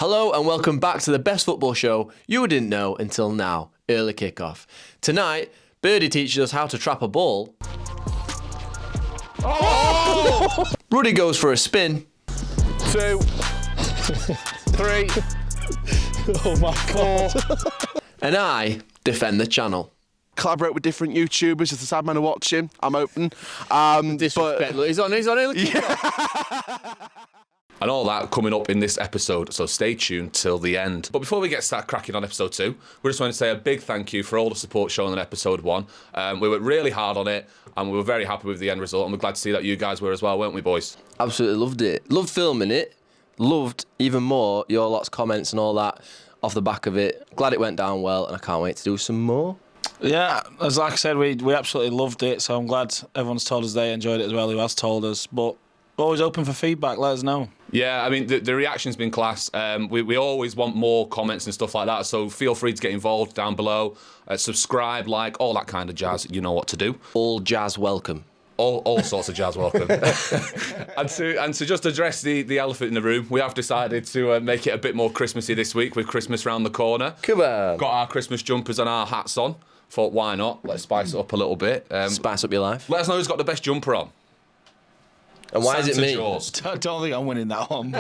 Hello and welcome back to the best football show you didn't know until now, early kickoff. Tonight, Birdie teaches us how to trap a ball. Oh! Ruddy goes for a spin. 2, 3, Oh my God. 4. And I defend the channel. Collaborate with different YouTubers if the sad men are watching. I'm open. Disrespect. He's on early kickoff. And all that coming up in this episode, so stay tuned till the end. But before we get started cracking on episode 2, we just want to say a big thank you for all the support shown in episode 1. We worked really hard on it, and we were very happy with the end result, and we're glad to see that you guys were as well, weren't we, boys? Absolutely loved it. Loved filming it. Loved even more your lot's comments and all that off the back of it. Glad it went down well, and I can't wait to do some more. Yeah, as like I said, we absolutely loved it, so I'm glad everyone's told us they enjoyed it as well, who has told us. But always open for feedback, let us know. Yeah, I mean, the reaction's been class. We always want more comments and stuff like that, so feel free to get involved down below. Subscribe, like, all that kind of jazz. You know what to do. All jazz welcome. All sorts of jazz welcome. and to just address the elephant in the room, we have decided to make it a bit more Christmassy this week with Christmas round the corner. Come on. Got our Christmas jumpers and our hats on. Thought, why not? Let's spice it up a little bit. Spice up your life. Let us know who's got the best jumper on. And why is it me? Jaws. I don't think I'm winning that one.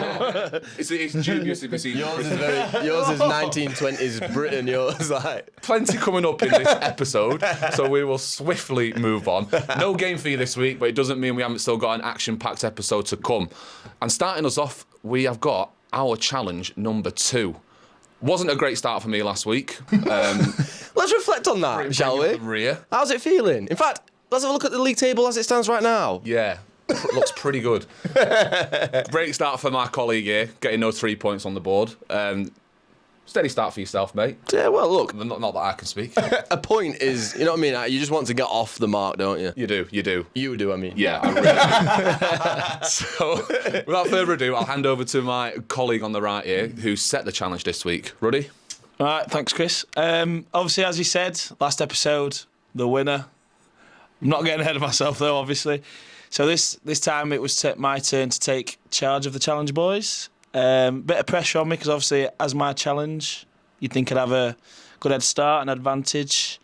It's dubious if you see Yours is 1920s Britain, yours like. Plenty coming up in this episode, so we will swiftly move on. No game for you this week, but it doesn't mean we haven't still got an action-packed episode to come. And starting us off, we have got our challenge number 2. Wasn't a great start for me last week. Let's reflect on that, shall we? The rear. How's it feeling? In fact, let's have a look at the league table as it stands right now. Yeah. Looks pretty good. Great start for my colleague here, getting those 3 points on the board. Steady start for yourself, mate. Yeah, well, look. Not that I can speak. A point is, you know what I mean? You just want to get off the mark, don't you? You do. You do, I mean. Yeah, I really do. So, without further ado, I'll hand over to my colleague on the right here, who set the challenge this week. Ruddy? All right, thanks, Chris. Obviously, as you said, last episode, the winner. I'm not getting ahead of myself, though, obviously. So this time it was my turn to take charge of the challenge, boys. Bit of pressure on me because obviously as my challenge, you'd think I'd have a good head start, an advantage.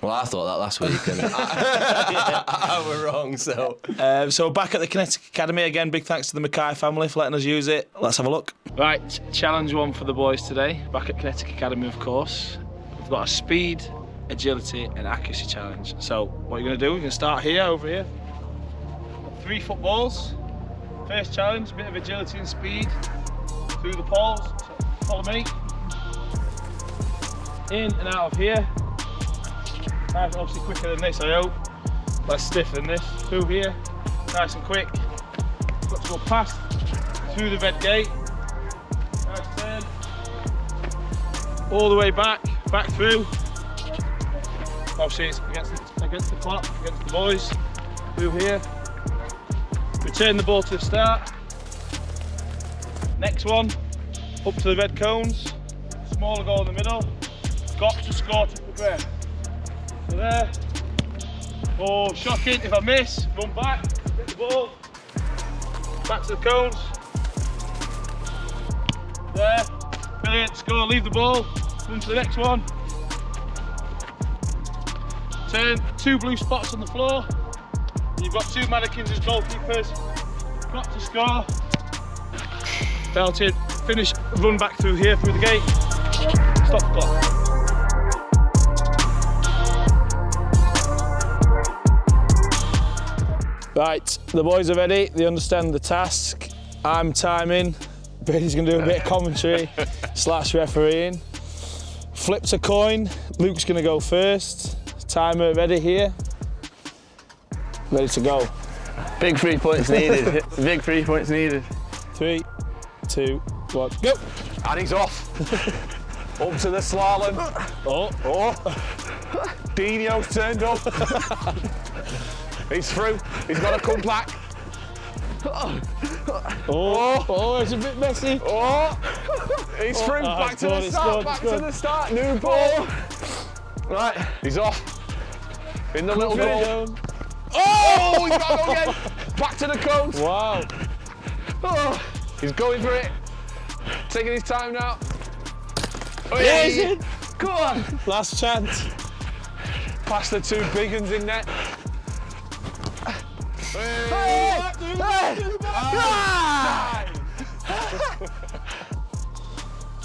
Well, I thought that last week, and I were wrong, so. So back at the Kinetic Academy, again, big thanks to the Mackay family for letting us use it. Let's have a look. Right, challenge 1 for the boys today. Back at Kinetic Academy, of course. We've got a speed, agility and accuracy challenge. So what you're going to do, we're going to start here, over here. 3 footballs. First challenge, a bit of agility and speed through the poles. So follow me. In and out of here. Nice, obviously quicker than this, I hope. Less stiff than this. Through here, nice and quick. Got to go past through the red gate. Nice turn. All the way back through. Obviously it's against the clock, against the boys. Through here. Return the ball to the start. Next one, up to the red cones. Smaller goal in the middle. Got to score to progress. So there. Oh, shocking. If I miss, run back, get the ball. Back to the cones. There. Brilliant. Score, leave the ball. Run to the next one. Turn, 2 blue spots on the floor. You've got 2 mannequins as goalkeepers. Got to score. Belted. Finish. Run back through here, through the gate. Stop the clock. Right, the boys are ready. They understand the task. I'm timing. Brady's going to do a bit of commentary / refereeing. Flips a coin. Luke's going to go first. Timer ready here. Ready to go. Big 3 points needed. Big 3 points needed. 3, 2, 1, go! And he's off. Up to the slalom. Oh. Dino's turned up. He's through. He's got to come back. Oh, it's a bit messy. He's through. Back to the start. Back to the start. New ball. Right. He's off. In the little goal. Oh, he's got to go again. Back to the cones. Wow. Oh, he's going for it. taking his time now. Oh, Yeah, he's in. Come on. Last chance. Past the two big uns in net.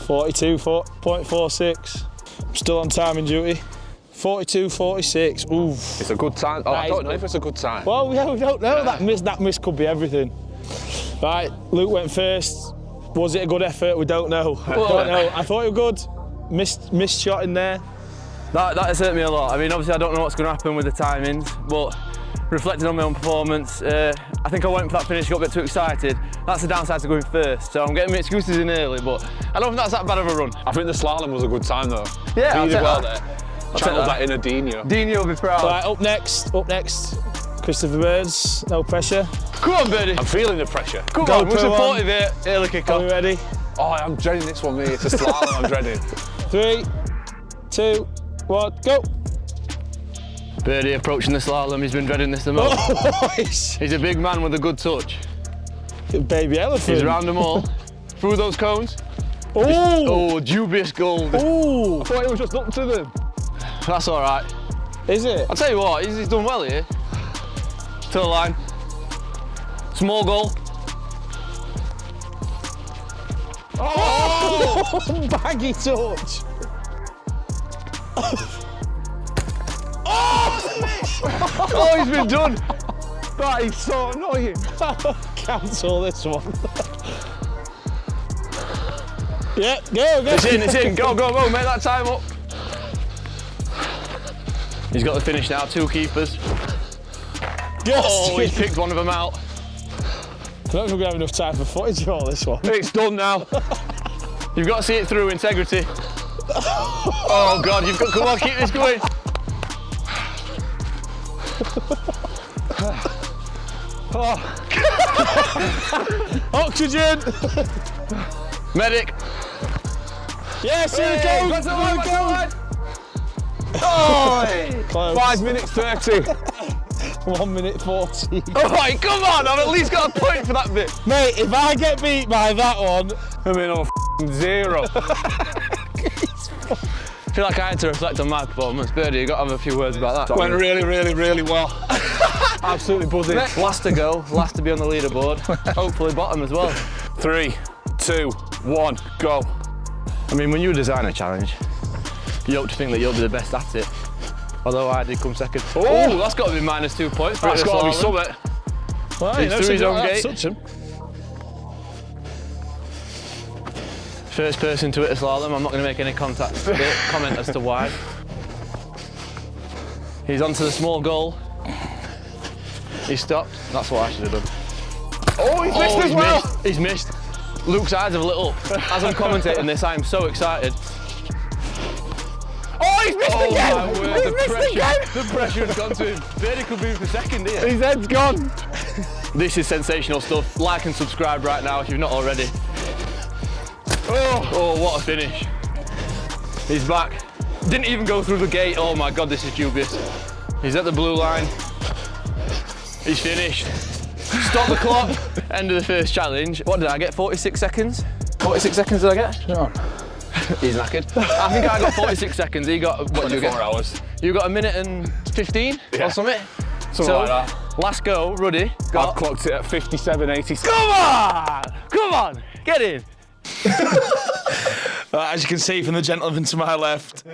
42.46. I'm still on timing duty. 42.46. Oof. It's a good time. Oh, I don't know if it's a good time. Well, yeah, we don't know. That miss could be everything. Right, Luke went first. Was it a good effort? We don't know. I don't know. I thought it was good. Missed shot in there. That has hurt me a lot. I mean, obviously I don't know what's going to happen with the timings, but reflecting on my own performance, I think I went for that finish, got a bit too excited. That's the downside to going first, so I'm getting my excuses in early, but I don't think that's that bad of a run. I think the slalom was a good time though. Yeah, you did well that. there. Channeled that in a Dino. Dino will be proud. Right, up next, Christopher Birds, no pressure. Come on, Birdie. I'm feeling the pressure. Come Go on, we're pro supportive here. Early kick Are off. we ready? Oh, I'm dreading this one, mate. It's a slalom I'm dreading. 3, 2, 1, go. Birdie approaching the slalom, he's been dreading this the most. Oh, He's a big man with a good touch. baby elephant. He's around them all. Through those cones. Oh, Oh, dubious gold. oh, I thought it was just up to them. That's all right. is it? I'll tell you what, he's done well here. To the line. Small goal. Oh, baggy touch. Oh, he's been done. That is so annoying. Cancel this one. Yeah, go. It's in. Go, make that time up. He's got the finish now, 2 keepers. Oh, he's picked one of them out. I don't think we have enough time for footage of all this one. It's done now. You've got to see it through, integrity. Oh God, you've got, come on, keep this going. Oxygen! Medic. Yes, here it goes! Here it goes! Oh, Close. 5 minutes 30. 1 minute 40. all right, come on, I've at least got a point for that bit. Mate, if I get beat by that one, I'm in on zero. I feel like I had to reflect on my performance. Birdie, you've got to have a few words about that. went really well. Absolutely buzzing. Last to go, last to be on the leaderboard. Hopefully bottom as well. 3, 2, 1, go. I mean, when you design a challenge, you hope to think that you'll be the best at it. Although I did come second. Oh, that's got to be -2 points for That's it. got to be something. Well, He's through his own gate. Touch him. First person to hit a slalom. I'm not going to make any comment as to why. He's onto the small goal. He stopped. That's what I should have done. Oh, he's missed as well. He's missed. Luke's eyes have lit up. As I'm commentating this, I am so excited. Oh, he's missed again. My word, He's the missed pressure, again. the pressure has gone to him. Birdie could be for second here. His head's gone. This is sensational stuff. Like and subscribe right now if you've not already. Oh, what a finish. He's back. Didn't even go through the gate. Oh my God, this is dubious. He's at the blue line. He's finished. Stop the clock. End of the first challenge. What did I get? 46 seconds? 46 seconds did I get? No. He's knackered. I think I got 46 seconds. He got, what did you get? 4 hours. You got 1 minute and 15 or something? Something like that. Last go, Ruddy. I've clocked it at 57.86. Come on, get in. As you can see from the gentleman to my left,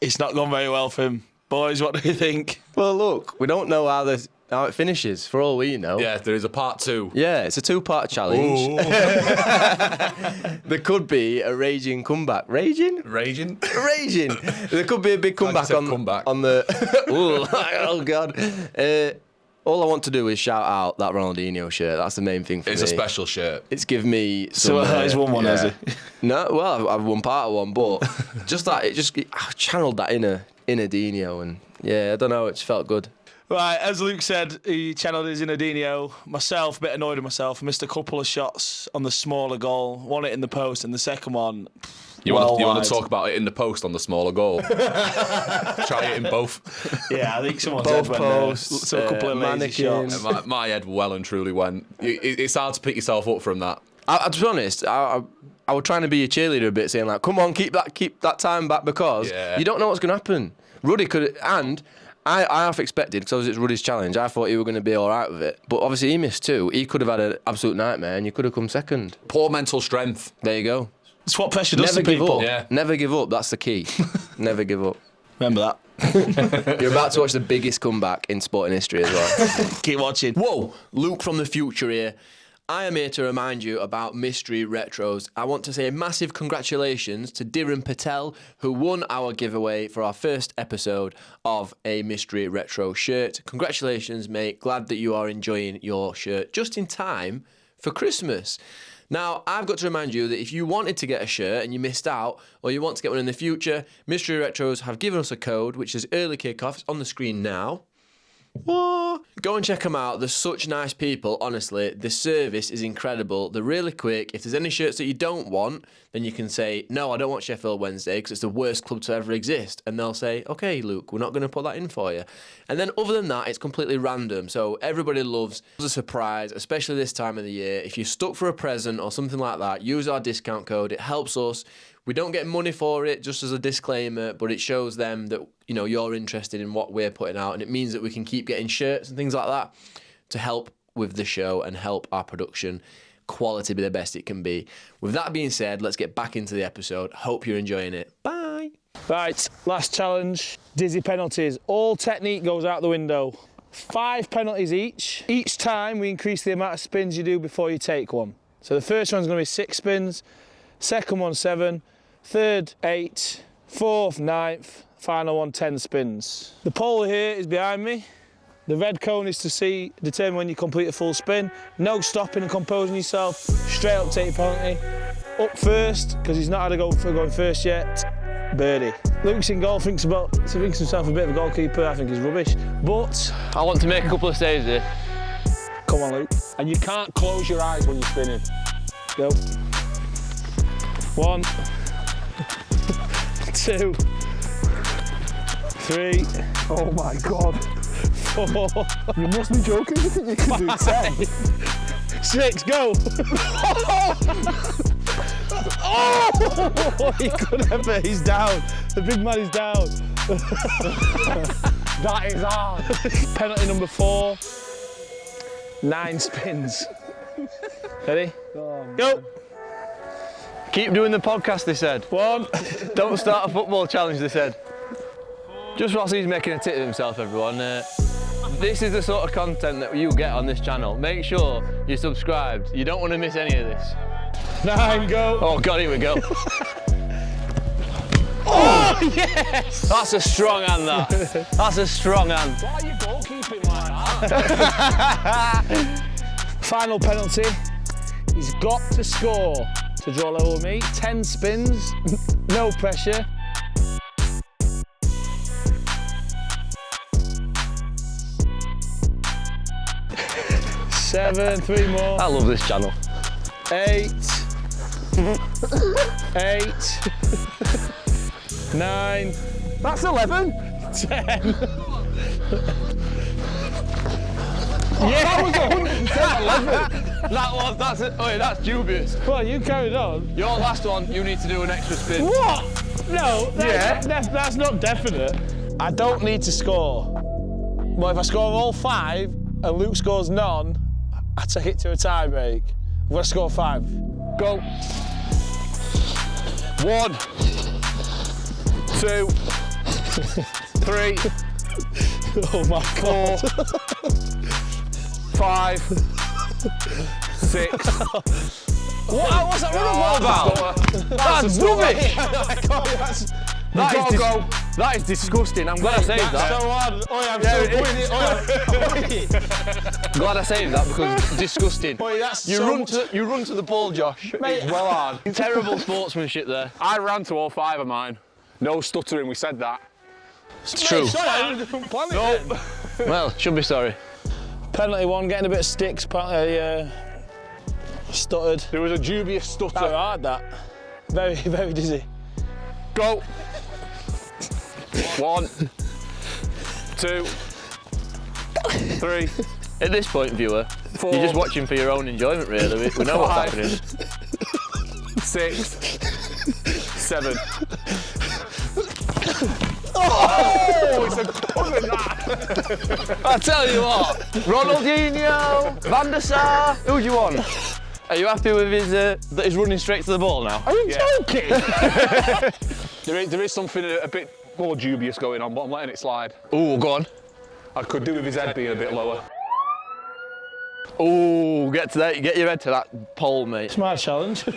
it's not gone very well for him. Boys, what do you think? Well, look, we don't know how it finishes, for all we know. Yeah, there is a part 2. Yeah, it's a 2-part challenge. There could be a raging comeback. Raging? Raging. Raging. There could be a big comeback on the. Ooh, oh God. All I want to do is shout out that Ronaldinho shirt. That's the main thing for me. It's a special shirt. It's given me some. So he's won one, has he? No, well, I've won part of one, but just that I channeled that inner Dino, and yeah, I don't know, it just felt good. Right, as Luke said, he channeled his inner Dino. Myself, a bit annoyed with myself. Missed a couple of shots on the smaller goal. One it in the post, and the second one. You want to talk about it in the post on the smaller goal? Try it in both. Yeah, I think someone's Both head went posts, so a couple of lazy mannequin. shots. My head well and truly went. It's hard to pick yourself up from that. To be honest, I was trying to be a cheerleader a bit, saying like, come on, keep that time back, because you don't know what's going to happen. Ruddy could, and I half expected, because it's Ruddy's challenge, I thought he was going to be all right with it. But obviously he missed 2. He could have had an absolute nightmare and you could have come second. Poor mental strength. There you go. It's what pressure does Never to give people. up. Yeah. Never give up, that's the key. Never give up. Remember that. You're about to watch the biggest comeback in sporting history as well. Keep watching. Whoa, Luke from the future here. I am here to remind you about Mystery Retros. I want to say a massive congratulations to Dhiren Patel, who won our giveaway for our first episode of a Mystery Retro shirt. Congratulations, mate. Glad that you are enjoying your shirt just in time for Christmas. Now, I've got to remind you that if you wanted to get a shirt and you missed out, or you want to get one in the future, Mystery Retros have given us a code, which is early kickoff. It's on the screen now. What? Go and check them out. They're such nice people, honestly. The service is incredible. They're really quick. If there's any shirts that you don't want, then you can say, no, I don't want Sheffield Wednesday because it's the worst club to ever exist. And they'll say, okay, Luke, we're not going to put that in for you. And then other than that, it's completely random. So everybody loves a surprise, especially this time of the year. If you're stuck for a present or something like that, use our discount code. It helps us. We don't get money for it, just as a disclaimer, but it shows them that, you know, you're interested in what we're putting out, and it means that we can keep getting shirts and things like that to help with the show and help our production quality be the best it can be. With that being said, let's get back into the episode. Hope you're enjoying it. Bye. Right, last challenge. Dizzy penalties. All technique goes out the window. 5 penalties each. Each time we increase the amount of spins you do before you take one. So the first one's going to be 6 spins, second one 7, third 8, fourth 9th, final one 10 spins. The pole here is behind me. The red cone is to determine when you complete a full spin. No stopping and composing yourself. Straight up take your penalty. Up first, because he's not had a go for going first yet. Birdie. Luke's in goal, thinks himself a bit of a goalkeeper. I think he's rubbish. But I want to make a couple of saves here. Come on, Luke. And you can't close your eyes when you're spinning. Go. 1, 2, 3. Oh my God. 4. You must be joking. You think you can do 10? 6, go! Oh! He couldn't have it. He's down. The big man is down. That is hard. Penalty number 4. 9 spins. Ready? Go! Keep doing the podcast, they said. 1. Don't start a football challenge, they said. Just whilst he's making a tit of himself, everyone. This is the sort of content that you get on this channel. Make sure you're subscribed. You don't want to miss any of this. 9, go! Oh God, here we go. Oh yes! That's a strong hand, that. That's a strong hand. Why are you goalkeeping like that? Final penalty. He's got to score to draw level with me. 10 spins, no pressure. Seven, 3 more. I love this channel. 8. 8. 9. That's 11. 10. Yeah, that was 111. That's dubious. Well, you carried on. Your last one, you need to do an extra spin. What? No, that's not definite. I don't need to score. Well, if I score all 5 and Luke scores none, I take it to a tie break. I'm going to score 5. Go. 1, 2, 3, Oh my God. 5, 6. What's that running about? That's rubbish. That is disgusting. I'm glad I saved that. So hard. I'm glad I saved that because it's disgusting. You run to the ball, Josh. Mate, it's well hard. Terrible sportsmanship there. I ran to all 5 of mine. No stuttering, we said that. It's true. Sorry, I didn't plan it then. Well, should be sorry. Penalty 1, getting a bit of sticks. Apparently, stuttered. There was a dubious stutter. That hard, that. Very, very dizzy. Go. 1, 2, 3. At this point, viewer, 4. You're just watching for your own enjoyment, really. We know what's 5. happening. 6. 7. Oh! It's a good that. I tell you what, Ronaldinho, Van der Sar, who do you want? Are you happy with his that he's running straight to the ball now? Are you joking? there is something a bit more dubious going on, but I'm letting it slide. Ooh, go on. I could do with his head being a bit lower. Ooh, get your head to that pole, mate. It's my challenge. I'm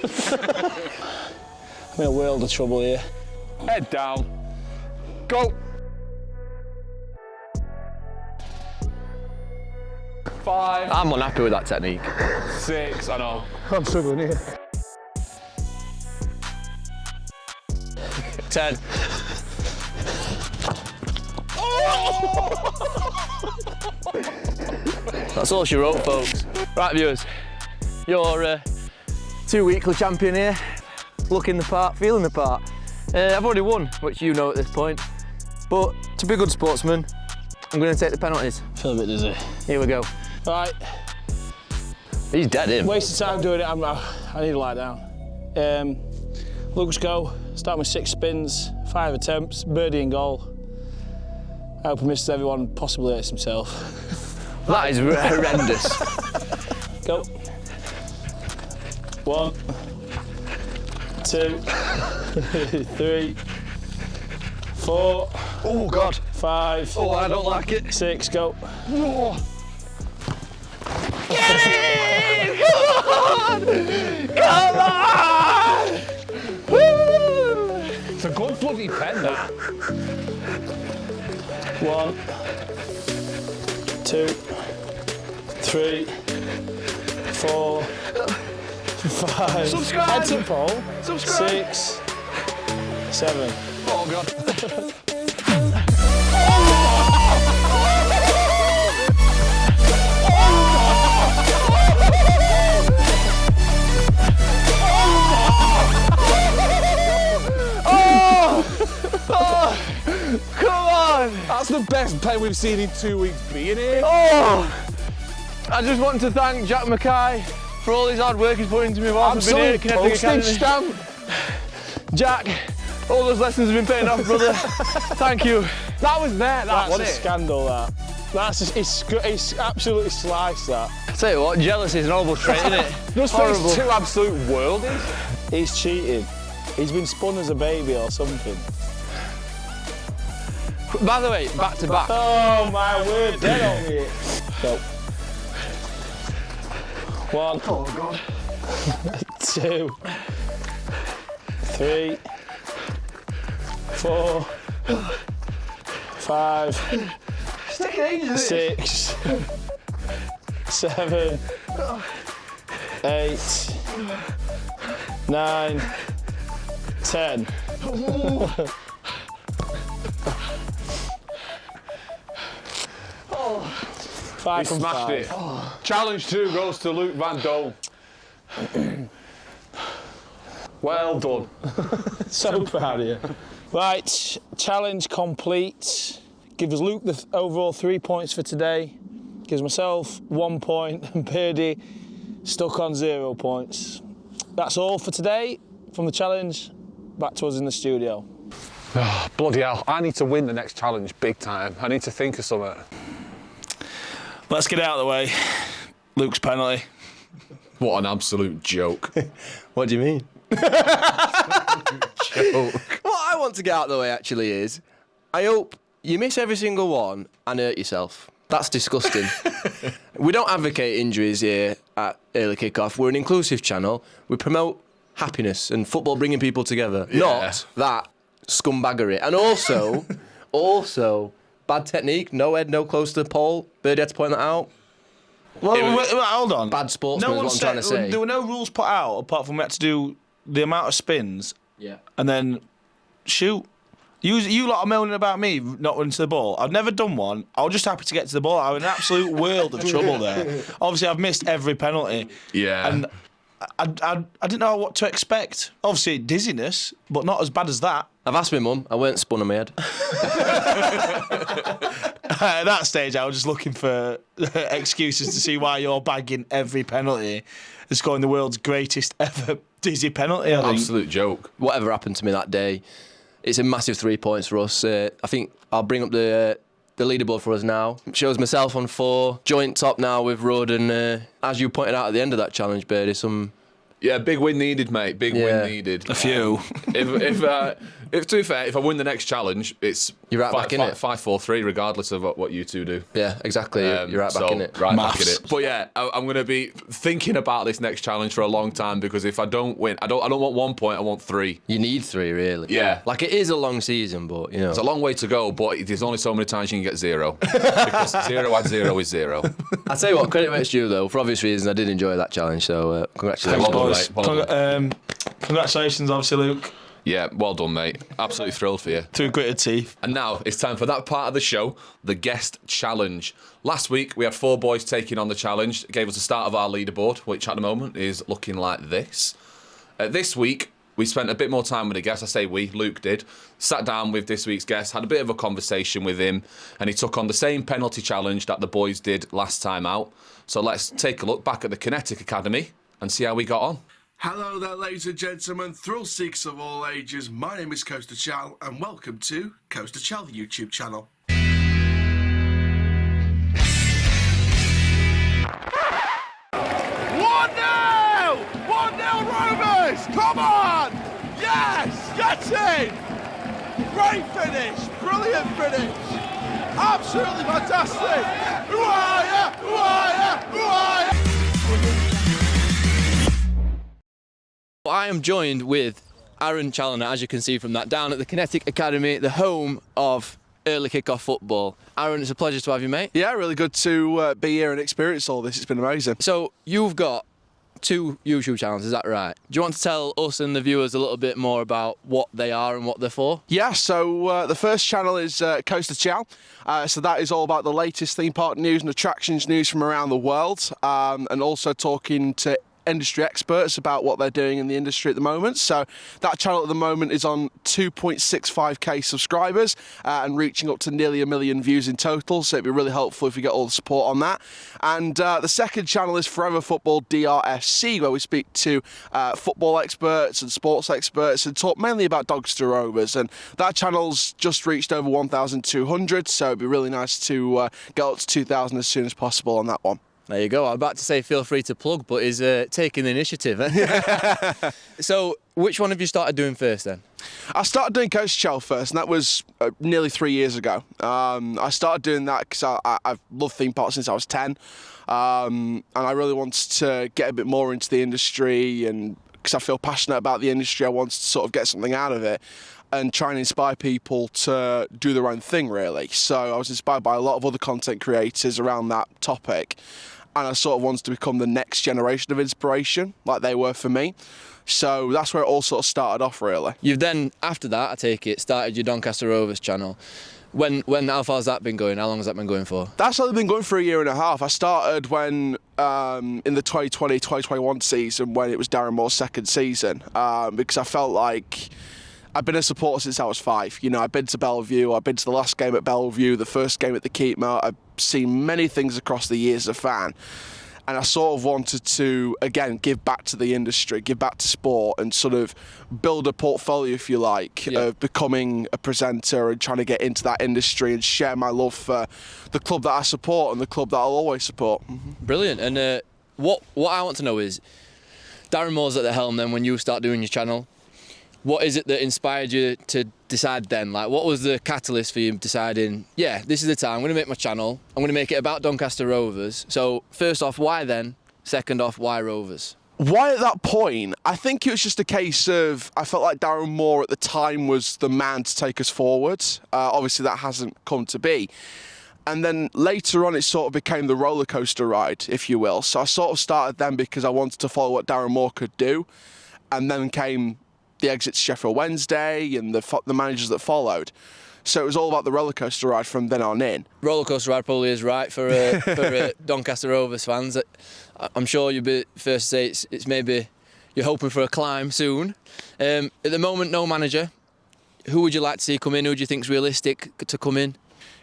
in a world of trouble here. Head down. Go. 5. I'm unhappy with that technique. 6. I know. I'm struggling here. 10. That's all she wrote, folks. Right, viewers, you're 2 weekly champion here. Looking the part, feeling the part. I've already won, which you know at this point. But to be a good sportsman, I'm going to take the penalties. Feel a bit dizzy. Here we go. Right. He's dead, him. Waste of time doing it. I need to lie down. Lucas go. Start with 6 spins, 5 attempts, birdie and goal. I hope he misses everyone, possibly hurts himself. That is horrendous. Go. 1, 2, 3, 4. Oh, God. 5. Oh, I don't like it. 6. Go. Oh. Get in! Come on! Woo! It's a good bloody pen, that. 1, 2, 3, 4, 5. Subscribe. Head to pole. Subscribe. 6, 7. Oh, God. Come on! That's the best pen we've seen in 2 weeks being here. Oh! I just want to thank Jack Mackay for all his hard work he's put into me while I've been here at Kinetic Academy. Stamp. Jack, all those lessons have been paying off, brother. Thank you. That was there, that That's wasn't a it? scandal, that. He's absolutely sliced that. I tell you what, jealousy is an horrible trait, isn't it? Just Horrible. these 2 absolute worldies. He's cheated. He's been spun as a baby or something. By the way, back to back. Oh my word, dead on me. Go. 1. Oh God. 2. 3. 4. 5. 6. 7. 8. 9. 10. He smashed it. Challenge 2 goes to Luke Van Dole. Well done. So proud of you. Right, challenge complete. Gives Luke the overall 3 points for today. Gives myself 1 point and Birdie stuck on 0 points. That's all for today from the challenge. Back to us in the studio. Oh, bloody hell, I need to win the next challenge big time. I need to think of something. Let's get it out of the way. Luke's penalty. What an absolute joke. What do you mean? Joke. What I want to get out of the way actually is, I hope you miss every single one and hurt yourself. That's disgusting. We don't advocate injuries here at Early Kickoff. We're an inclusive channel. We promote happiness and football bringing people together, not that scumbaggery. And also, bad technique, no head, no close to the pole. Birdie had to point that out. Well, hold on. Bad sportsman is what I'm trying to say. There were no rules put out apart from we had to do the amount of spins and then shoot. You lot are moaning about me not running to the ball. I've never done one. I was just happy to get to the ball. I'm in an absolute world of trouble there. Obviously, I've missed every penalty. Yeah. And I didn't know what to expect. Obviously, dizziness, but not as bad as that. I've asked my mum. I weren't spun on my head. At that stage, I was just looking for excuses to see why you're bagging every penalty and scoring the world's greatest ever dizzy penalty, I think. Absolute joke. Whatever happened to me that day, it's a massive 3 points for us. I think I'll bring up the leaderboard for us now. It shows myself on 4, joint top now with Rod, and as you pointed out at the end of that challenge, Birdie, some... Yeah, big win needed, mate. Big win needed. A few. If to be fair, if I win the next challenge, it's You're right back in it. 5-4-3, regardless of what you two do. Yeah, exactly. You're right back in it. Right back in it. But yeah, I'm going to be thinking about this next challenge for a long time, because if I don't win, I don't want 1 point. I want 3. You need 3, really. Yeah. Like, it is a long season, but, you know. It's a long way to go, but there's only so many times you can get 0. Because 0 add 0 is 0. I tell you what, credit where it's due, though. For obvious reasons, I did enjoy that challenge, so congratulations. Thanks, boys. Well done. Congratulations, obviously, Luke. Yeah, well done, mate. Absolutely thrilled for you. 2 gritted teeth. And now it's time for that part of the show, the guest challenge. Last week, we had 4 boys taking on the challenge. It gave us the start of our leaderboard, which at the moment is looking like this. This week, we spent a bit more time with the guest. I say we, Luke did. Sat down with this week's guest, had a bit of a conversation with him, and he took on the same penalty challenge that the boys did last time out. So let's take a look back at the Kinetic Academy and see how we got on. Hello there, ladies and gentlemen, thrill seekers of all ages. My name is Chall, and welcome to Chall, the YouTube channel. 1-0! 1-0 Rovers! Come on! Yes! Get in! Great finish! Brilliant finish! Absolutely fantastic! Who are ya? Who are ya? Who are ya? I am joined with Aaron Challoner, as you can see from that, down at the Kinetic Academy, the home of early kick-off football. Aaron, it's a pleasure to have you, mate. Yeah, really good to be here and experience all this. It's been amazing. So, you've got 2 YouTube channels, is that right? Do you want to tell us and the viewers a little bit more about what they are and what they're for? Yeah, so the first channel is Chall. So that is all about the latest theme park news and attractions news from around the world, and also talking to industry experts about what they're doing in the industry at the moment. So that channel at the moment is on 2.65k subscribers and reaching up to nearly 1 million views in total, so it'd be really helpful if we get all the support on that. And the second channel is Forever Football DRFC, where we speak to football experts and sports experts and talk mainly about Doncaster Rovers, and that channel's just reached over 1,200, so it'd be really nice to get up to 2,000 as soon as possible on that one. There you go. I was about to say feel free to plug, but he's taking the initiative. So, which one have you started doing first then? I started doing Chall first, and that was nearly 3 years ago. I started doing that because I've loved theme parks since I was 10, and I really wanted to get a bit more into the industry, and because I feel passionate about the industry, I wanted to sort of get something out of it and try and inspire people to do their own thing, really. So I was inspired by a lot of other content creators around that topic, and I sort of wanted to become the next generation of inspiration, like they were for me. So that's where it all sort of started off, really. You've then, after that, I take it, started your Doncaster Rovers channel. How far has that been going? How long has that been going for? That's only been going for 1.5 years. I started when, in the 2020-2021 season, when it was Darren Moore's second season, because I felt like I've been a supporter since I was 5. You know, I've been to Bellevue, I've been to the last game at Bellevue, the first game at the Keepmoat. I've seen many things across the years as a fan. And I sort of wanted to, again, give back to the industry, give back to sport, and sort of build a portfolio, if you like, of becoming a presenter and trying to get into that industry and share my love for the club that I support and the club that I'll always support. Brilliant. And what I want to know is, Darren Moore's at the helm then when you start doing your channel. What is it that inspired you to decide then? Like, what was the catalyst for you deciding, yeah, this is the time, I'm going to make my channel, I'm going to make it about Doncaster Rovers. So, first off, why then? Second off, why Rovers? Why at that point? I think it was just a case of, I felt like Darren Moore at the time was the man to take us forward. Obviously, that hasn't come to be. And then later on, it sort of became the roller coaster ride, if you will. So I sort of started then because I wanted to follow what Darren Moore could do. And then came the exit to Sheffield Wednesday and the managers that followed. So it was all about the roller coaster ride from then on in. Roller coaster ride probably is right for Doncaster Rovers fans. I'm sure you'd be first to say it's maybe you're hoping for a climb soon. At the moment, no manager. Who would you like to see come in? Who do you think's realistic to come in?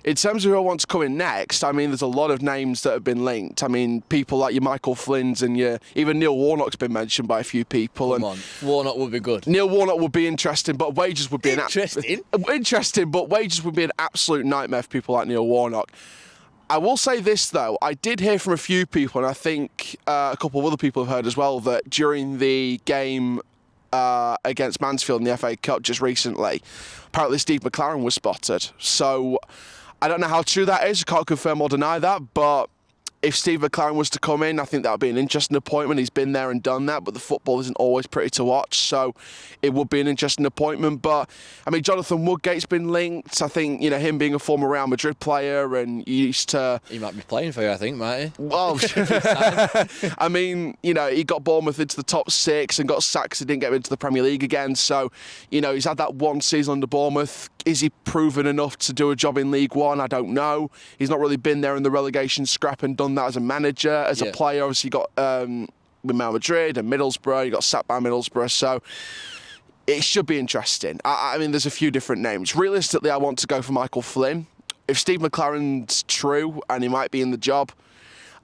In terms of who I want to come in next, I mean, there's a lot of names that have been linked. I mean, people like your Michael Flynn's and even Neil Warnock's been mentioned by a few people. Come on, Warnock would be good. Neil Warnock would be interesting, but wages would be interesting, but wages would be an absolute nightmare for people like Neil Warnock. I will say this though, I did hear from a few people, and I think a couple of other people have heard as well, that during the game against Mansfield in the FA Cup just recently, apparently Steve McLaren was spotted. So I don't know how true that is. I can't confirm or deny that, but if Steve McLaren was to come in, I think that would be an interesting appointment. He's been there and done that, but the football isn't always pretty to watch, so it would be an interesting appointment. But, I mean, Jonathan Woodgate's been linked. I think, him being a former Real Madrid player and used to... He might be playing for you, I think, might he? Well, I mean, he got Bournemouth into the top 6 and got sacked because he didn't get into the Premier League again. So, he's had that one season under Bournemouth. Is he proven enough to do a job in League One? I don't know. He's not really been there in the relegation scrap and done that as a manager. As a player, obviously, you got with Real Madrid and Middlesbrough. You got sacked by Middlesbrough. So it should be interesting. I mean, there's a few different names. Realistically, I want to go for Michael Flynn. If Steve McLaren's true and he might be in the job,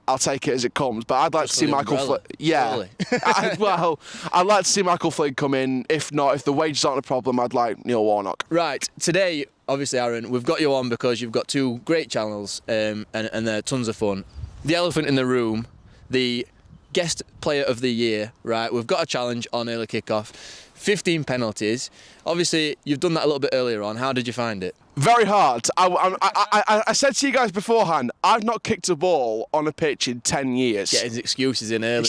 I'll take it as it comes. But I'd like to see Michael Flynn. Yeah. Really? I'd like to see Michael Flynn come in. If not, if the wages aren't a problem, I'd like Neil Warnock. Right. Today, obviously, Aaron, we've got you on because you've got 2 great channels and they're tons of fun. The elephant in the room, the guest player of the year, right? We've got a challenge on early kickoff. 15 penalties. Obviously, you've done that a little bit earlier on. How did you find it? Very hard. I said to you guys beforehand, I've not kicked a ball on a pitch in 10 years. Getting his excuses in early.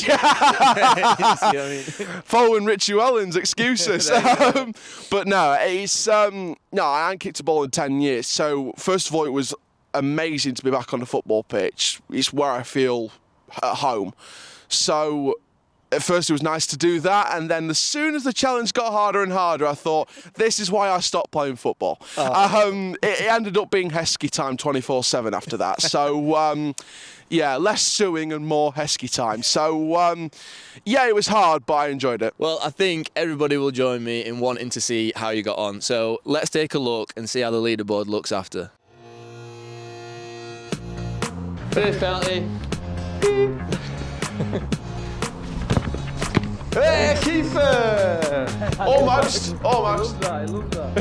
Following Richie Welland's excuses. But no, it's no, I ain't kicked a ball in 10 years. So first of all, it was amazing to be back on the football pitch. It's where I feel at home. So at first it was nice to do that, and then as soon as the challenge got harder and harder, I thought, this is why I stopped playing football. It ended up being Heskey time 24/7 after that. So, less suing and more Heskey time. So, it was hard, but I enjoyed it. Well, I think everybody will join me in wanting to see how you got on. So let's take a look and see how the leaderboard looks after. First penalty. Hey, keeper! Almost. I love that.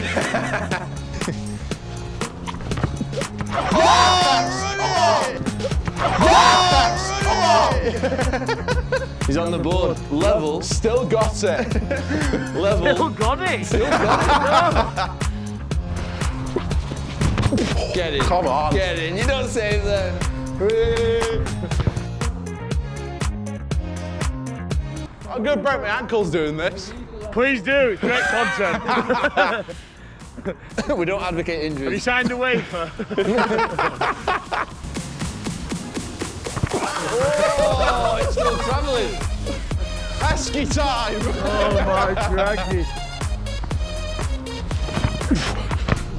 He's on the board. Level. Still got it. Level. Still got it. Get in. Come on. Get in. You don't say that. I'm going to break my ankles doing this. Please do. It's great content. We don't advocate injuries. Have you signed a waiver? Oh, it's still travelling. Heskey time. Oh my craggy.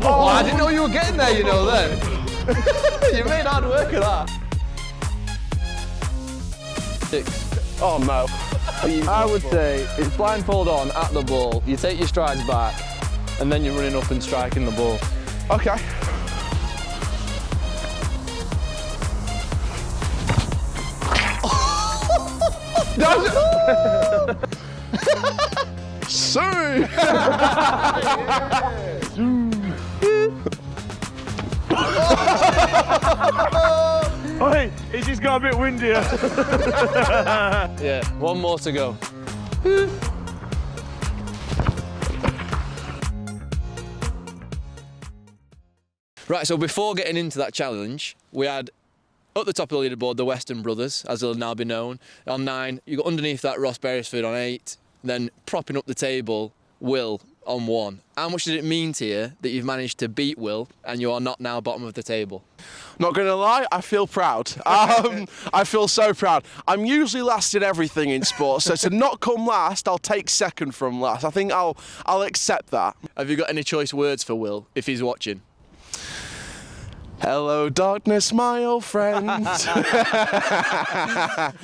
Oh, I didn't know you were getting there, then. You made hard work of that. 6. Oh no. I would say it's blindfold on at the ball. You take your strides back, and then you're running up and striking the ball. Okay. Sorry. Oi, it just got a bit windier. Yeah, one more to go. Right, so before getting into that challenge, we had at the top of the leaderboard the Western Brothers, as they'll now be known, on 9. You got underneath that Ross Beresford on 8. Then propping up the table, Will on 1. How much did it mean to you that you've managed to beat Will and you are not now bottom of the table? Not going to lie, I feel proud. I feel so proud. I'm usually last in everything in sports, so to not come last, I'll take second from last. I think I'll accept that. Have you got any choice words for Will if he's watching? Hello, darkness, my old friend.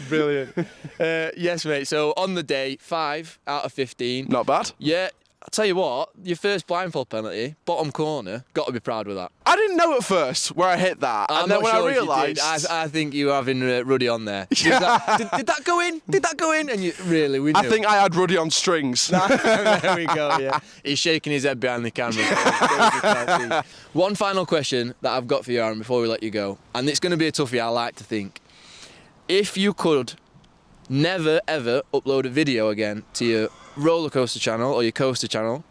Brilliant. Yes, mate. So on the day, 5 out of 15. Not bad. Yeah. I'll tell you what, your first blindfold penalty, bottom corner, got to be proud with that. I didn't know at first where I hit that, I'm and then not when sure I if you realised, did. I think you were having Ruddy on there. Did that go in? Did that go in? And you really, we knew. I think I had Ruddy on strings. There we go. Yeah, he's shaking his head behind the camera. One final question that I've got for you, Aaron, before we let you go, and it's going to be a toughie. I like to think, if you could never ever upload a video again to your roller coaster channel or your coaster channel,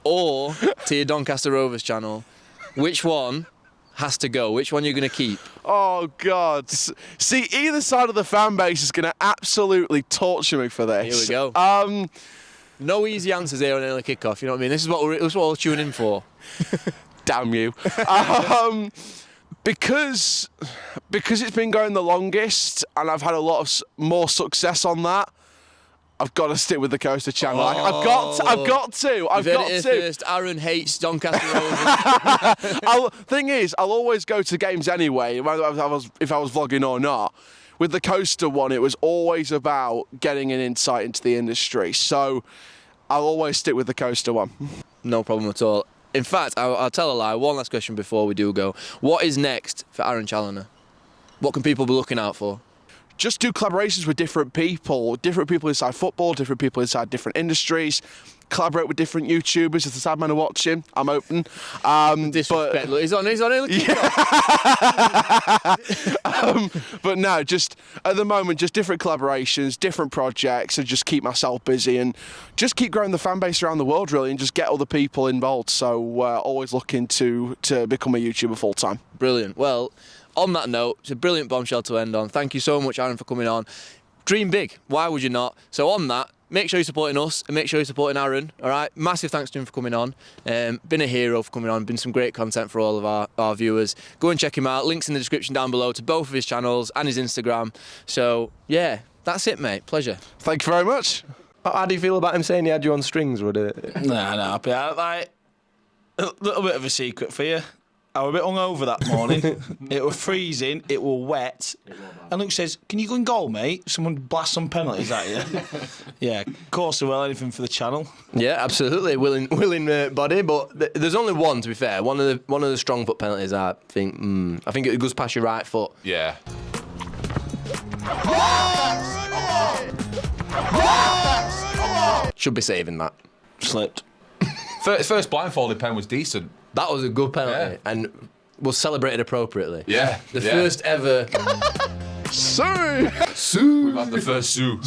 or to your Doncaster Rovers channel, which one has to go? Which one you're going to keep? Oh, God. See, either side of the fan base is going to absolutely torture me for this. Here we go. No easy answers here on early kickoff, you know what I mean? This is what we're tuning in for. Damn you. Because it's been going the longest and I've had a lot of more success on that, I've got to stick with the coaster channel. I've got to. First, Aaron hates Doncaster Rovers. Thing is, I'll always go to games anyway, whether if I was vlogging or not. With the coaster one, it was always about getting an insight into the industry. So I'll always stick with the coaster one. No problem at all. In fact, I'll tell a lie. One last question before we do go. What is next for Aaron Challoner? What can people be looking out for? Just do collaborations with different people inside football, different people inside different industries. Collaborate with different YouTubers. If the sad men are watching, I'm open. Disrespect. He's on early kickoff. But no, just at the moment, just different collaborations, different projects, and just keep myself busy and just keep growing the fan base around the world, really, and just get other people involved. So always looking to become a YouTuber full time. Brilliant. Well, on that note, it's a brilliant bombshell to end on. Thank you so much, Aaron, for coming on. Dream big. Why would you not? So on that, make sure you're supporting us and make sure you're supporting Aaron, all right? Massive thanks to him for coming on. Been a hero for coming on. Been some great content for all of our viewers. Go and check him out. Links in the description down below to both of his channels and his Instagram. So, yeah, that's it, mate. Pleasure. Thank you very much. How do you feel about him saying he had you on strings, would it? No, like a little bit of a secret for you. I was a bit hungover that morning. It was freezing, it was wet. And Luke says, "Can you go in goal, mate? Someone blast some penalties at you." Yeah, of course, well, anything for the channel. Yeah, absolutely. Willing body, but there's only one, to be fair. One of the strong foot penalties, I think it goes past your right foot. Yeah. Should be saving that. Slipped. First blindfolded pen was decent. That was a good penalty, Yeah. and was celebrated appropriately. Yeah. The first ever. We've had the first Sue.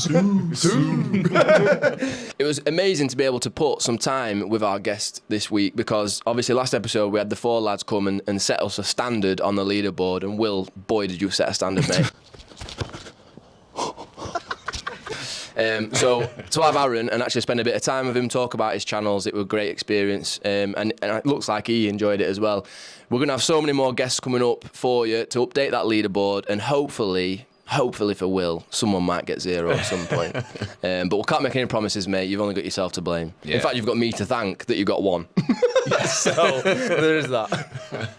It was amazing to be able to put some time with our guest this week because obviously last episode we had the 4 lads come and set us a standard on the leaderboard, and Will, boy, did you set a standard, mate. So to have Aaron and actually spend a bit of time with him, talk about his channels, it was a great experience, and it looks like he enjoyed it as well. We're going to have so many more guests coming up for you to update that leaderboard, and hopefully for Will, someone might get 0 at some point. But we can't make any promises, mate. You've only got yourself to blame. Yeah. In fact, you've got me to thank that you got 1. So there is that.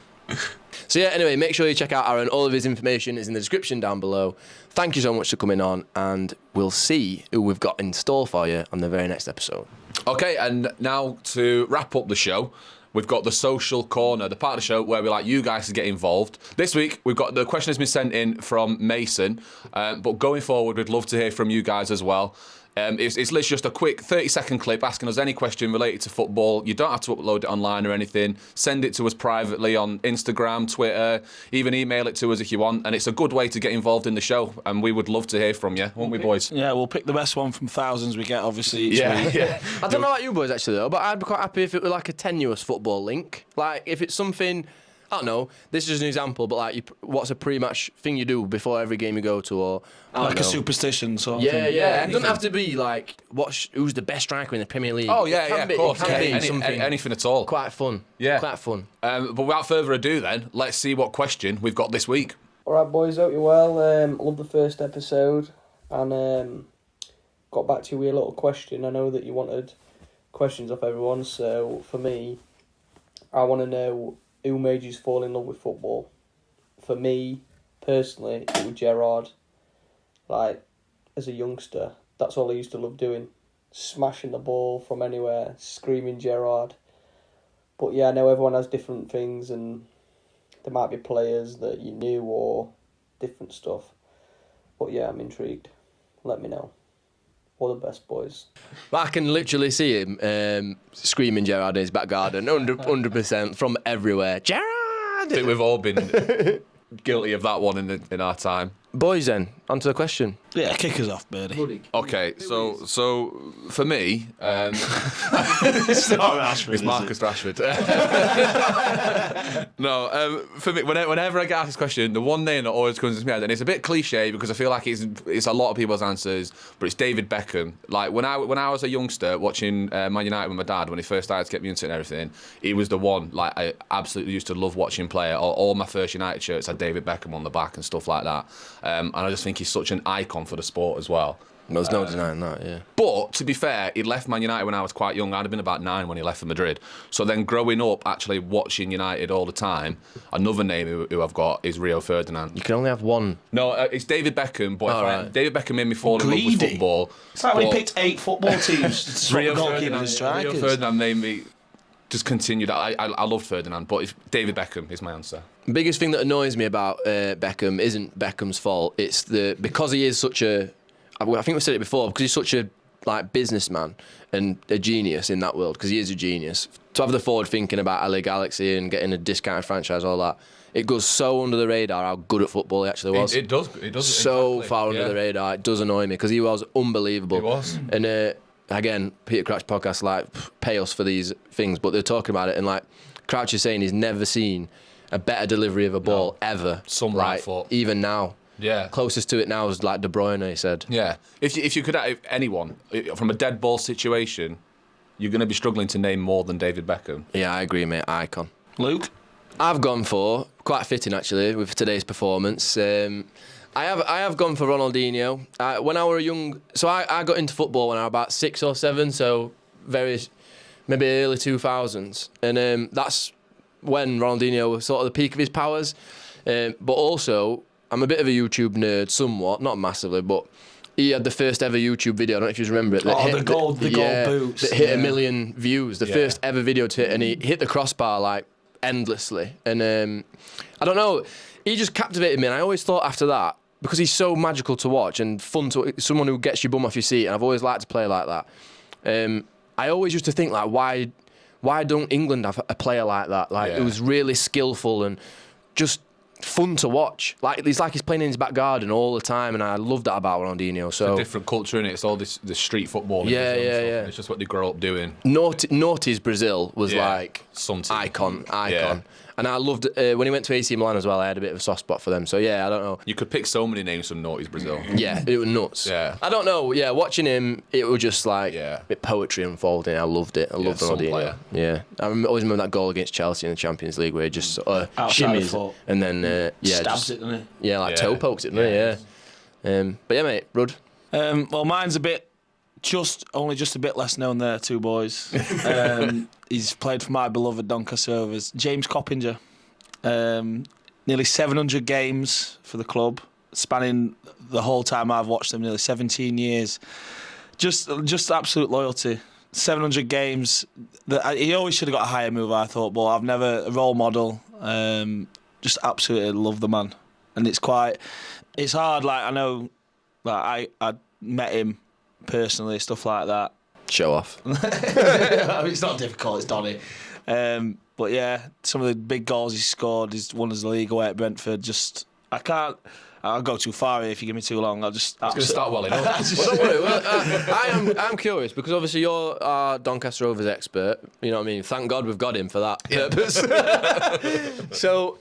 So yeah, anyway, make sure you check out Aaron. All of his information is in the description down below. Thank you so much for coming on, and we'll see who we've got in store for you on the very next episode. Okay, and now to wrap up the show, we've got the social corner, the part of the show where we like you guys to get involved. This week, we've got the question has been sent in from Mason, but going forward, we'd love to hear from you guys as well. It's literally just a quick 30-second clip asking us any question related to football. You don't have to upload it online or anything. Send it to us privately on Instagram, Twitter, even email it to us if you want. And it's a good way to get involved in the show. And we would love to hear from you, won't we, boys? Yeah, we'll pick the best one from thousands we get, obviously, each week. Yeah. I don't know about you boys, actually, though, but I'd be quite happy if it were like a tenuous football link. Like, if it's something... I don't know, this is just an example, but like, what's a pre-match thing you do before every game you go to, or Like a superstition sort of thing. Yeah. It doesn't have to be like, who's the best striker in the Premier League? Oh, yeah, It of course. can be something Anything at all. quite fun. Yeah. Quite fun. But without further ado then, let's see what question we've got this week. Alright boys, hope you're well. Love the first episode and got back to you with a little question. I know that you wanted questions off everyone, so for me, I want to know who made you fall in love with football. for me, personally, it was Gerrard. Like, as a youngster, that's all I used to love doing. Smashing the ball from anywhere, screaming Gerrard. But yeah, I know everyone has different things, and there might be players that you knew or different stuff. But yeah, I'm intrigued. Let me know. All the best, boys. I can literally see him screaming Gerrard in his back garden, 100% from everywhere. Gerrard! I think we've all been guilty of that one in our time. Boys then, on to the question. Yeah, kick us off, Birdie. Okay, so for me, It's not Rashford, it's is Marcus Rashford. No, for me, whenever I get asked this question, the one name that always comes to my head, and it's a bit cliche because I feel like it's a lot of people's answers, but it's David Beckham. Like when I was a youngster watching Man United with my dad when he first started to get me into it and everything, he was the one. Like I absolutely used to love watching play. All my first United shirts had David Beckham on the back and stuff like that. And I just think he's such an icon for the sport as well. There's no denying that, yeah. But to be fair, he left Man United when I was quite young. I'd have been about 9 when he left for Madrid. So then growing up, actually watching United all the time, another name who I've got is Rio Ferdinand. You can only have one. No, it's David Beckham. But right. David Beckham made me fall in love with Greedy. football. It's like when he But picked 8 football teams to swap Rio goalkeepers and Rio strikers. Ferdinand made me just continue that. I loved Ferdinand, but it's David Beckham is my answer. Biggest thing that annoys me about Beckham isn't Beckham's fault. It's because he is such a... I think we said it before, because he's such a businessman and a genius in that world, because he is a genius. To have the forward thinking about LA Galaxy and getting a discounted franchise, all that, it goes so under the radar how good at football he actually was. It does. So exactly. far under the radar. It does annoy me because he was unbelievable. He was. And again, Peter Crouch podcast, like, pay us for these things, but they're talking about it, and like Crouch is saying he's never seen a better delivery of a ball ever. Some like, right foot. even now. Yeah. Closest to it now is like De Bruyne, he said. Yeah. If you could have anyone from a dead ball situation, you're going to be struggling to name more than David Beckham. Yeah, I agree, mate. Icon. Luke? I've gone for, quite fitting actually, with today's performance. I have gone for Ronaldinho. When I was young, so I got into football when I was about 6 or 7, so maybe early 2000s. And that's when Ronaldinho was sort of the peak of his powers. But also, I'm a bit of a YouTube nerd, somewhat, not massively, but he had the first ever YouTube video. I don't know if you remember it. The gold boots. That hit 1 million views. The first ever video to hit, and he hit the crossbar like endlessly. And I don't know, he just captivated me. And I always thought after that, because he's so magical to watch and fun to, someone who gets your bum off your seat, and I've always liked to play like that. I always used to think like, why don't England have a player like that? Like it was really skillful and just fun to watch. Like it's like he's playing in his back garden all the time, and I love that about Ronaldinho. So it's a different culture, innit? It's all the street football. Yeah. It's just what they grow up doing. Naughty's Brazil was like something. Icon. Yeah. And I loved when he went to AC Milan as well. I had a bit of a soft spot for them. So yeah, I don't know. You could pick so many names from Naughty's Brazil. Yeah, it was nuts. Yeah. I don't know. Yeah, watching him, it was just like a bit poetry unfolding. I loved it. I loved Ronaldinho. Yeah, I always remember that goal against Chelsea in the Champions League where he just sort of shimmies and then stabs it, doesn't he? Yeah, like toe pokes it, doesn't he? Yeah. But yeah, mate, Rud. Well, mine's only just a bit less known there, two boys. He's played for my beloved Doncaster Rovers, James Coppinger. Nearly 700 games for the club, spanning the whole time I've watched them, nearly 17 years. Just absolute loyalty. 700 games. He always should have got a higher move, I thought, but I've never a role model. Just absolutely love the man, and it's hard. Like I know, like I met him personally, stuff like that. Show off. It's not difficult. It's Donny. But yeah, some of the big goals he scored, he's won us the league away at Brentford. I'll go too far here if you give me too long. It's going to start well enough. Well, don't worry. I'm curious because obviously you're our Doncaster Rovers expert. You know what I mean? Thank God we've got him for that purpose. So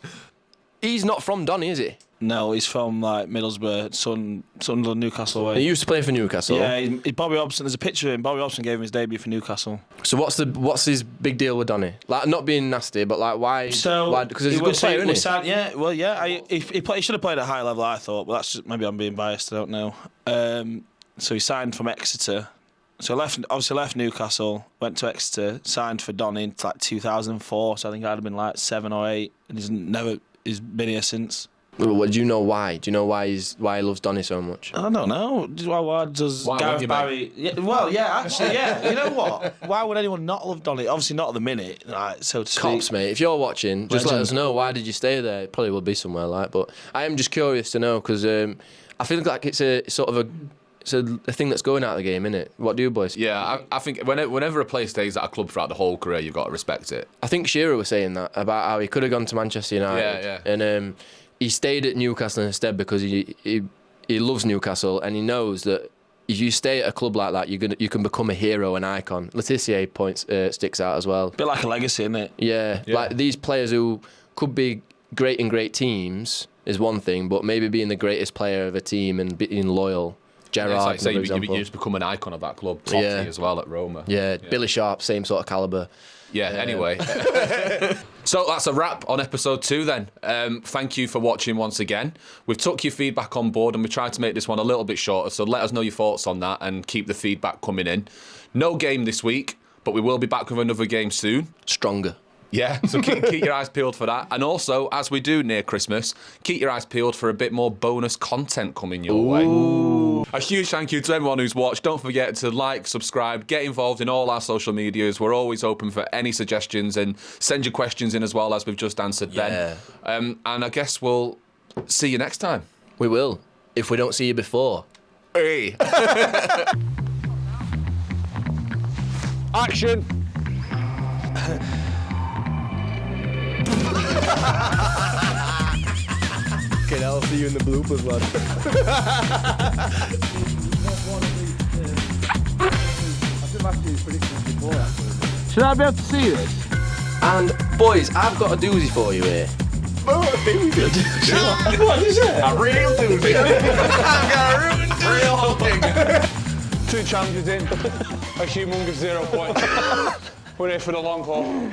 he's not from Donny, is he? No, he's from like Middlesbrough, Sunderland, Newcastle way. He used to play for Newcastle. Yeah, Bobby Robson. There's a picture of him. Bobby Robson gave him his debut for Newcastle. So what's his big deal with Donny? Like not being nasty, but like why? Because he's a good player, isn't he? He should have played at a high level, I thought, but that's just, maybe I'm being biased. I don't know. So he signed from Exeter. So left Newcastle, went to Exeter, signed for Donny in like 2004. So I think I'd have been like 7 or 8, and he's never he's been here since. Well, do you know why? Do you know why he loves Donny so much? I don't know. Why does Gareth Barry? Yeah, well, yeah, actually, yeah. You know what? Why would anyone not love Donny? Obviously, not at the minute, like, so to speak. Cops, mate. If you're watching, just let us know. Why did you stay there? It probably will be somewhere like. But I am just curious to know because I feel like it's a sort of a thing that's going out of the game, innit? What do you boys? Yeah, I think whenever a player stays at a club throughout the whole career, you've got to respect it. I think Shearer was saying that about how he could have gone to Manchester United. Yeah. And he stayed at Newcastle instead because he loves Newcastle and he knows that if you stay at a club like that, you can become a hero, an icon. Letitia sticks out as well. Bit like a legacy, isn't it? Yeah, like these players who could be great in great teams is one thing, but maybe being the greatest player of a team and being loyal. Gerrard, it's like you just become an icon of that club. Totti as well at Roma. Yeah, Billy Sharp, same sort of calibre. Yeah, anyway. So that's a wrap on episode 2 then. Thank you for watching once again. We've took your feedback on board and we tried to make this one a little bit shorter, so let us know your thoughts on that and keep the feedback coming in. No game this week, but we will be back with another game soon. Stronger. Yeah, so keep your eyes peeled for that. And also, as we do near Christmas, keep your eyes peeled for a bit more bonus content coming your way. A huge thank you to everyone who's watched. Don't forget to like, subscribe, get involved in all our social medias. We're always open for any suggestions and send your questions in as well, as we've just answered then. And I guess we'll see you next time. We will, if we don't see you before. Hey. Action! Okay, I'll see you in the bloopers, lad. Should I be able to see this? And boys, I've got a doozy for you here. What is it? A real doozy. I've got a real thing. 2 challenges in, a humongous 0 point. We're here for the long haul.